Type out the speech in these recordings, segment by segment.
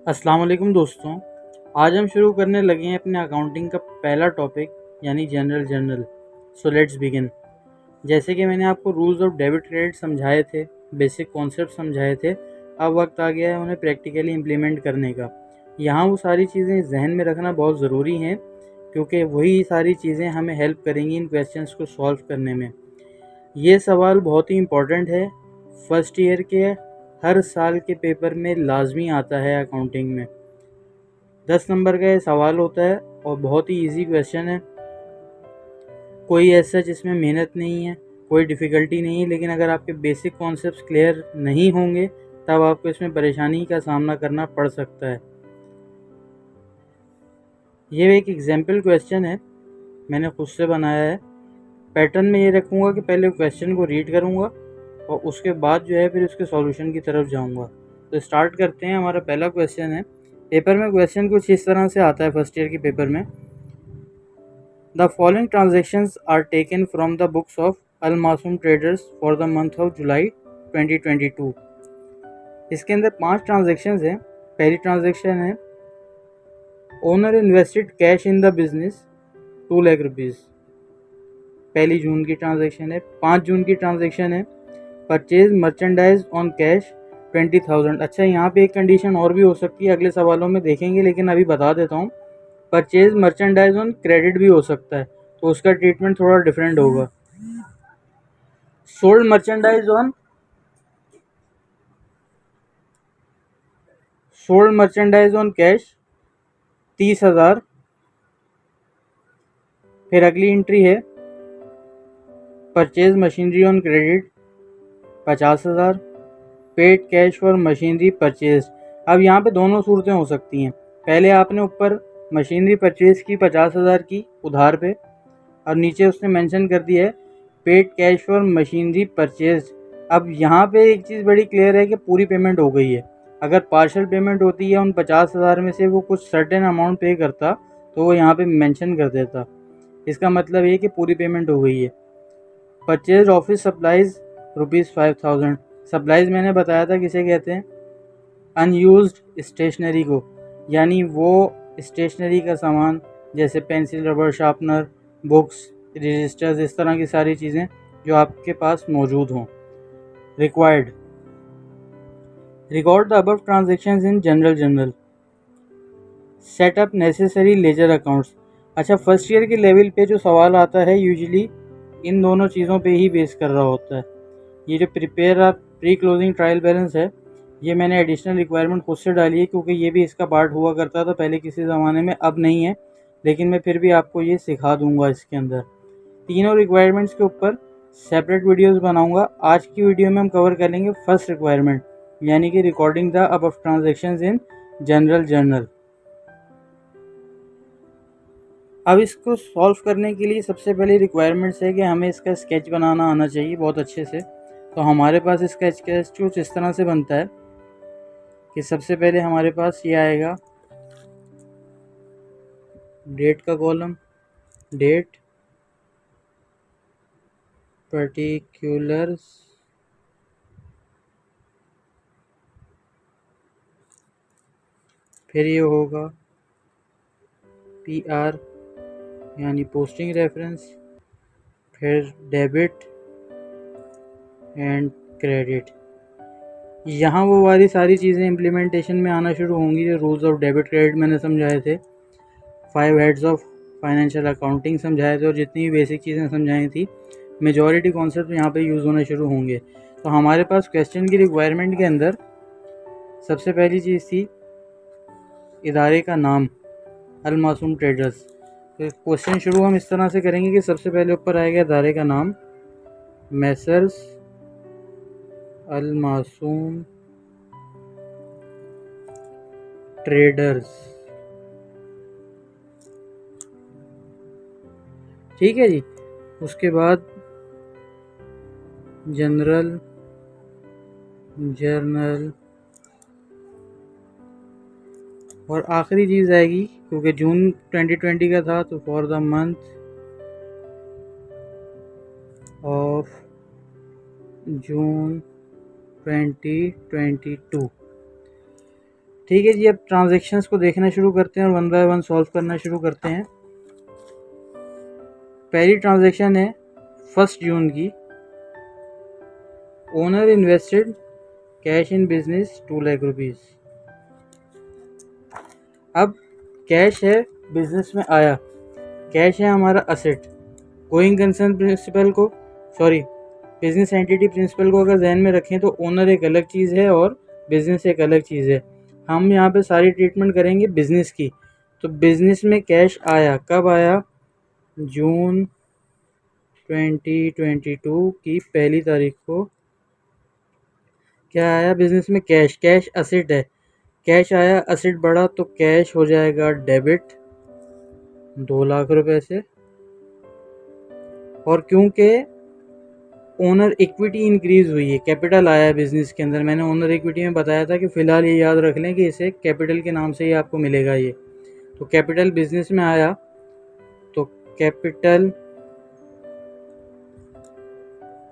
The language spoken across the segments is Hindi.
अस्सलाम वालेकुम दोस्तों। आज हम शुरू करने लगे हैं अपने अकाउंटिंग का पहला टॉपिक यानी general journal. So let's begin. जैसे कि मैंने आपको रूल्स ऑफ डेबिट क्रेडिट समझाए थे, बेसिक कॉन्सेप्ट समझाए थे, अब वक्त आ गया है उन्हें प्रैक्टिकली इम्प्लीमेंट करने का। यहाँ वो सारी चीज़ें जहन में रखना बहुत ज़रूरी हैं क्योंकि वही सारी चीज़ें हमें हेल्प करेंगी इन क्वेश्चंस को सॉल्व करने में। ये सवाल बहुत ही इम्पोर्टेंट है, फर्स्ट ईयर के हर साल के पेपर में लाजमी आता है अकाउंटिंग में। 10 नंबर का ये सवाल होता है और बहुत ही इजी क्वेश्चन है। कोई ऐसा जिसमें मेहनत नहीं है, कोई डिफ़िकल्टी नहीं है, लेकिन अगर आपके बेसिक कॉन्सेप्ट्स क्लियर नहीं होंगे तब आपको इसमें परेशानी का सामना करना पड़ सकता है। ये एक एग्जाम्पल क्वेश्चन है, मैंने खुद से बनाया है। पैटर्न में ये रखूँगा कि पहले क्वेश्चन को रीड करूँगा और उसके बाद जो है फिर उसके सॉल्यूशन की तरफ जाऊँगा। तो स्टार्ट करते हैं। हमारा पहला क्वेश्चन है, पेपर में क्वेश्चन कुछ इस तरह से आता है फर्स्ट ईयर के पेपर में। The following transactions are taken from the books of Al Masoom Traders for the month of July 2022। इसके अंदर 5 ट्रांजेक्शन्स हैं। पहली ट्रांजेक्शन है, owner invested cash in the business 2 lakh rupees. पहली जून की ट्रांजेक्शन है। 5 जून की ट्रांजेक्शन है, परचेज मर्चेंडाइज ऑन कैश 20,000। अच्छा, यहाँ पे एक कंडीशन और भी हो सकती है, अगले सवालों में देखेंगे, लेकिन अभी बता देता हूँ। परचेज मर्चेंडाइज ऑन क्रेडिट भी हो सकता है, तो उसका ट्रीटमेंट थोड़ा डिफरेंट होगा। Sold merchandise on cash 30,000। फिर अगली एंट्री है, purchase machinery on credit 50,000। Paid cash for machinery purchase. अब यहाँ पे दोनों सूरतें हो सकती हैं। पहले आपने ऊपर मशीनरी परचेज की 50,000 की उधार पे, और नीचे उसने मेंशन कर दिया है paid cash for machinery purchase. अब यहाँ पे एक चीज़ बड़ी क्लियर है कि पूरी पेमेंट हो गई है। अगर पार्शियल पेमेंट होती है, उन 50,000 में से वो कुछ सर्टेन अमाउंट पे करता तो वो यहाँ पे मेंशन कर देता। इसका मतलब ये कि पूरी पेमेंट हो गई है। Purchase office supplies ₹5,000। सप्लाइज मैंने बताया था किसे कहते हैं, अनयूज्ड स्टेशनरी को, यानी वो स्टेशनरी का सामान जैसे pencil, rubber sharpener, books, registers, इस तरह की सारी चीज़ें जो आपके पास मौजूद हों। Required, record the above transactions in general. Set up necessary ledger accounts. अच्छा, फर्स्ट ईयर के लेवल पे जो सवाल आता है यूजुअली इन दोनों चीज़ों पे ही बेस कर रहा होता है। ये जो prepare a pre closing trial balance है, ये मैंने एडिशनल रिक्वायरमेंट खुद से डाली है क्योंकि ये भी इसका पार्ट हुआ करता था पहले किसी ज़माने में, अब नहीं है, लेकिन मैं फिर भी आपको ये सिखा दूंगा। इसके अंदर तीनों रिक्वायरमेंट्स के ऊपर सेपरेट वीडियोस बनाऊंगा। आज की वीडियो में हम कवर करेंगे फर्स्ट रिक्वायरमेंट, यानी कि recording the above transactions in general journal. अब इसको सॉल्व करने के लिए सबसे पहले रिक्वायरमेंट्स है कि हमें इसका स्केच बनाना आना चाहिए बहुत अच्छे से। तो हमारे पास इसका स्केच कुछ इस तरह से बनता है कि सबसे पहले हमारे पास ये आएगा डेट का कॉलम, डेट, पर्टिकुलर्स, फिर ये होगा PR यानी पोस्टिंग रेफरेंस, फिर डेबिट एंड क्रेडिट। यहाँ वो वाली सारी चीज़ें इम्प्लीमेंटेशन में आना शुरू होंगी जो रूल्स ऑफ डेबिट क्रेडिट मैंने समझाए थे, 5 हेड्स ऑफ फाइनेंशियल अकाउंटिंग समझाए थे, और जितनी भी बेसिक चीज़ें समझाई थी मेजॉरिटी कॉन्सेप्ट यहाँ पे यूज़ होने शुरू होंगे। तो हमारे पास क्वेश्चन की रिक्वायरमेंट के अंदर सबसे पहली चीज़ थी इदारे का नाम, अल मासूम ट्रेडर्स। तो क्वेश्चन शुरू हम इस तरह से करेंगे कि सबसे पहले ऊपर आएगा इदारे का नाम, मैसर्स अल मासूम ट्रेडर्स। ठीक है जी। उसके बाद जनरल जर्नल, और आखिरी चीज़ आएगी क्योंकि जून 2020 का था तो for the month of June 2022। ठीक है जी, अब ट्रांजेक्शन्स को देखना शुरू करते हैं और वन बाय वन सॉल्व करना शुरू करते हैं। पहली ट्रांजेक्शन है 1 जून की। Owner invested cash in business 2 lakh rupees. अब कैश है, बिजनेस में आया, कैश है हमारा असेट। गोइंग कंसर्न प्रिंसिपल को, सॉरी, बिजनेस एंटिटी प्रिंसिपल को अगर जहन में रखें तो ओनर एक अलग चीज़ है और बिजनेस एक अलग चीज़ है। हम यहाँ पे सारी ट्रीटमेंट करेंगे बिजनेस की। तो बिजनेस में कैश आया, कब आया? जून 2022 की पहली तारीख को क्या आया बिजनेस में? कैश। कैश असेट है, कैश आया, असेट बढ़ा तो कैश हो जाएगा डेबिट 2 लाख रुपए से। और क्योंकि ओनर इक्विटी इंक्रीज हुई है, कैपिटल आया है बिजनेस के अंदर, मैंने ओनर इक्विटी में बताया था कि फ़िलहाल ये याद रख लें कि इसे कैपिटल के नाम से ही आपको मिलेगा ये। तो कैपिटल बिजनेस में आया तो कैपिटल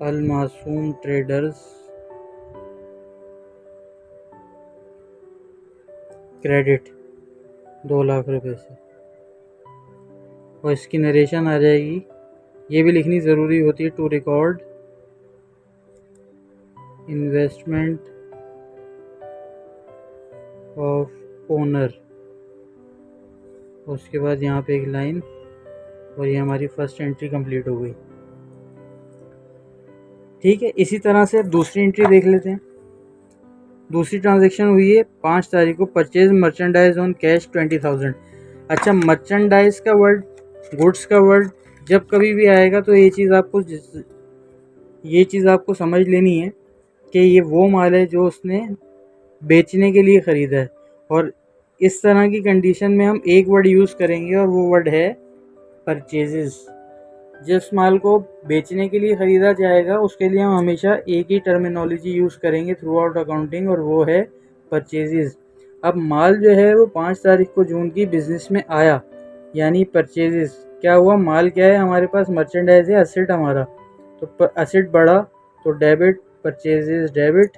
अल मासूम ट्रेडर्स क्रेडिट 2 लाख रुपए से। और इसकी नरेशन आ जाएगी, ये भी लिखनी ज़रूरी होती है, to record investment of owner. उसके बाद यहाँ पे एक लाइन, और ये हमारी फर्स्ट एंट्री कंप्लीट हो गई। ठीक है, इसी तरह से अब दूसरी एंट्री देख लेते हैं। दूसरी ट्रांजैक्शन हुई है 5 तारीख को, परचेज मर्चेंडाइज ऑन कैश 20,000। अच्छा, मर्चेंडाइज का वर्ड, गुड्स का वर्ड जब कभी भी आएगा तो ये चीज़ आपको समझ लेनी है कि ये वो माल है जो उसने बेचने के लिए ख़रीदा है। और इस तरह की कंडीशन में हम एक वर्ड यूज़ करेंगे और वो वर्ड है परचेजेस। जिस माल को बेचने के लिए ख़रीदा जाएगा उसके लिए हम हमेशा एक ही टर्मिनोलॉजी यूज़ करेंगे थ्रू आउट अकाउंटिंग, और वो है परचेजेस। अब माल जो है वो 5 तारीख को जून की बिज़नेस में आया, यानी परचेजेस। क्या हुआ? माल क्या है हमारे पास? मर्चेंडाइज है, असेट हमारा। तो असेट बढ़ा तो डेबिट, परचेजेस डेबिट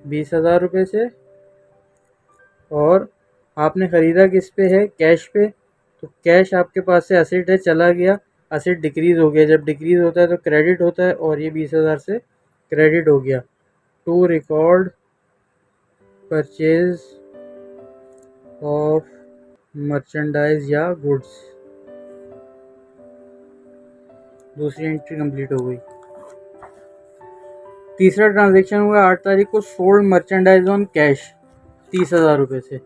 20,000 रुपये से। और आपने ख़रीदा किस पे है? कैश पे। तो कैश आपके पास से असेट है, चला गया, असेट डिक्रीज़ हो गया। जब डिक्रीज़ होता है तो क्रेडिट होता है, और ये 20,000 से क्रेडिट हो गया। To record purchase of merchandise या गुड्स। दूसरी एंट्री कंप्लीट हो गई। तीसरा ट्रांजैक्शन हुआ 8 तारीख को, सोल्ड मर्चेंडाइज ऑन कैश 30,000 रुपये से।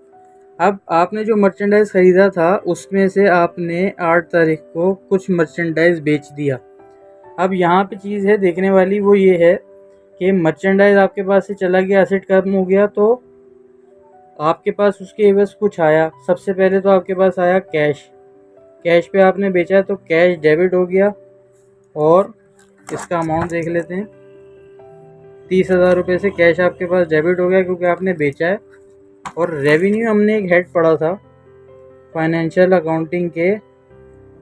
अब आपने जो मर्चेंडाइज ख़रीदा था उसमें से आपने 8 तारीख को कुछ मर्चेंडाइज बेच दिया। अब यहाँ पे चीज़ है देखने वाली, वो ये है कि मर्चेंडाइज आपके पास से चला गया, असेट कम हो गया, तो आपके पास उसके एवज कुछ आया। सबसे पहले तो आपके पास आया कैश। कैश पे आपने बेचा तो कैश डेबिट हो गया, और इसका अमाउंट देख लेते हैं। 30,000 रुपये से कैश आपके पास डेबिट हो गया क्योंकि आपने बेचा है। और रेवेन्यू हमने एक हेड पढ़ा था फाइनेंशियल अकाउंटिंग के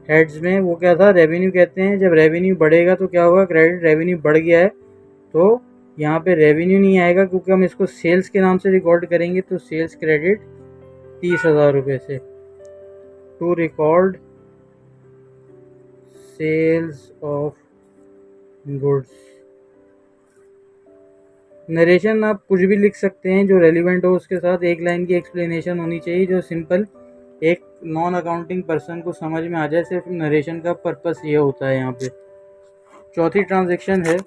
हेड्स में, वो क्या था? रेवेन्यू कहते हैं जब रेवेन्यू बढ़ेगा तो क्या होगा? क्रेडिट। रेवेन्यू बढ़ गया है तो यहाँ पे रेवेन्यू नहीं आएगा क्योंकि हम इसको सेल्स के नाम से रिकॉर्ड करेंगे। तो सेल्स क्रेडिट 30,000 रुपये से। To record sales of goods. Narration आप कुछ भी लिख सकते हैं जो रेलिवेंट हो, उसके साथ एक लाइन की एक्सप्लेनेशन होनी चाहिए जो सिंपल एक नॉन अकाउंटिंग पर्सन को समझ में आ जाए। सिर्फ नरेशन का पर्पस ये होता है यहाँ पे। चौथी ट्रांजैक्शन है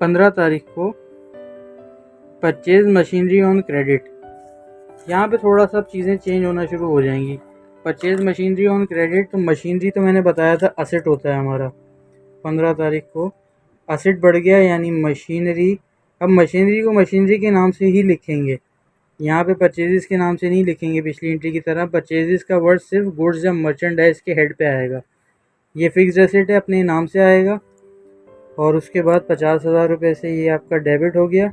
15 तारीख को, परचेज मशीनरी ऑन क्रेडिट। यहाँ पे थोड़ा सा चीज़ें चेंज होना शुरू हो जाएंगी। परचेज मशीनरी ऑन क्रेडिट, तो मशीनरी तो मैंने बताया था असेट होता है हमारा। 15 तारीख को असेट बढ़ गया यानी मशीनरी। अब मशीनरी को मशीनरी के नाम से ही लिखेंगे, यहाँ पे परचेजेस के नाम से नहीं लिखेंगे पिछली एंट्री की तरह। परचेजेस का वर्ड सिर्फ गुड्स या मर्चेंडाइज के हेड पे आएगा। ये फिक्स्ड एसेट है, अपने नाम से आएगा। और उसके बाद 50,000 रुपये से ये आपका डेबिट हो गया।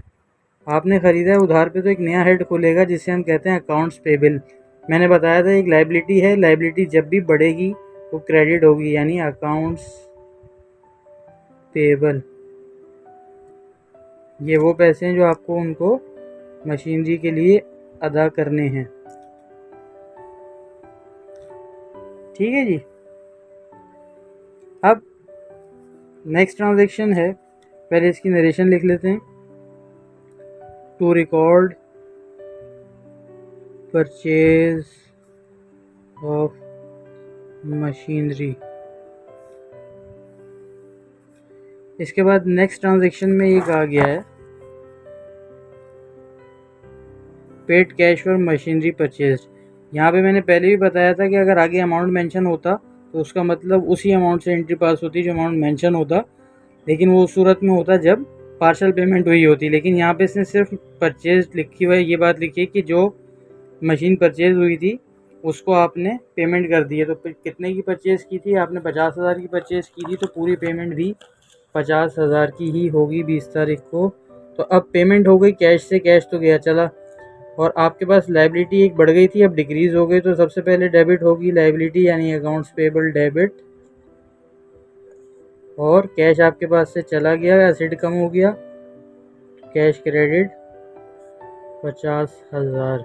आपने ख़रीदा है उधार पे तो एक नया हेड खुलेगा जिसे हम कहते हैं अकाउंट्स पेबल। मैंने बताया था एक लाइबिलिटी है, लाइबिलिटी जब भी बढ़ेगी वो क्रेडिट होगी, यानी अकाउंट्स पेबल। ये वो पैसे हैं जो आपको उनको मशीनरी के लिए अदा करने हैं। ठीक है जी। अब नेक्स्ट ट्रांजैक्शन है, पहले इसकी नरेशन लिख लेते हैं। To record purchase of machinery. इसके बाद नेक्स्ट ट्रांजैक्शन में एक आ गया है paid cash for machinery purchase. यहाँ पे मैंने पहले भी बताया था कि अगर आगे अमाउंट मेंशन होता तो उसका मतलब उसी अमाउंट से एंट्री पास होती जो अमाउंट मेंशन होता, लेकिन वो उस सूरत में होता जब पार्शल पेमेंट हुई होती। लेकिन यहाँ पे इसने सिर्फ परचेज लिखी हुई है, ये बात लिखी है कि जो मशीन परचेज हुई थी उसको आपने पेमेंट कर दी है। तो कितने की परचेज़ की थी आपने? 50,000 की परचेज़ की थी, तो पूरी पेमेंट भी 50,000 की ही होगी 20 तारीख को। तो अब पेमेंट हो गई कैश से, कैश तो गया चला, और आपके पास लायबिलिटी एक बढ़ गई थी, अब डिक्रीज़ हो गई। तो सबसे पहले डेबिट होगी लायबिलिटी यानी अकाउंट्स पेबल डेबिट, और कैश आपके पास से चला गया, एसिड कम हो गया, cash credit 50,000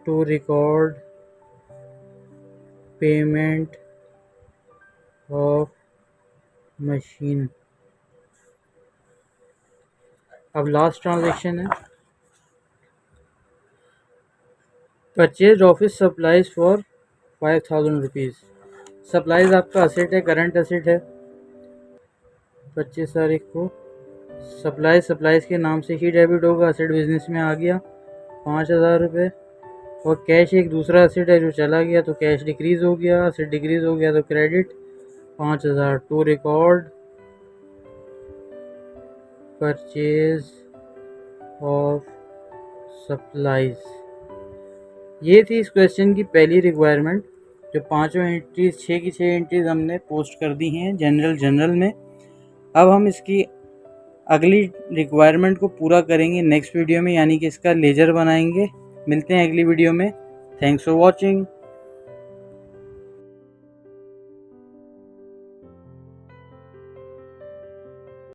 to record payment of machine. अब लास्ट ट्रांजैक्शन है purchase office supplies for 5,000 rupees. Supplies आपका असेट है, करंट असेट है। 25 तारीख को सप्लाईज के नाम से ही डेबिट होगा, असेट बिजनेस में आ गया 5,000 रुपये। और कैश एक दूसरा असेट है जो चला गया, तो कैश डिक्रीज़ हो गया, असेट डिक्रीज़ हो गया, तो credit 5,000 to record purchase of supplies. ये थी इस क्वेश्चन की पहली रिक्वायरमेंट। जो पांचों एंट्रीज, 6 की 6 एंट्रीज हमने पोस्ट कर दी हैं जनरल में। अब हम इसकी अगली रिक्वायरमेंट को पूरा करेंगे नेक्स्ट वीडियो में, यानी कि इसका लेजर बनाएंगे। मिलते हैं अगली वीडियो में। Thanks for watching.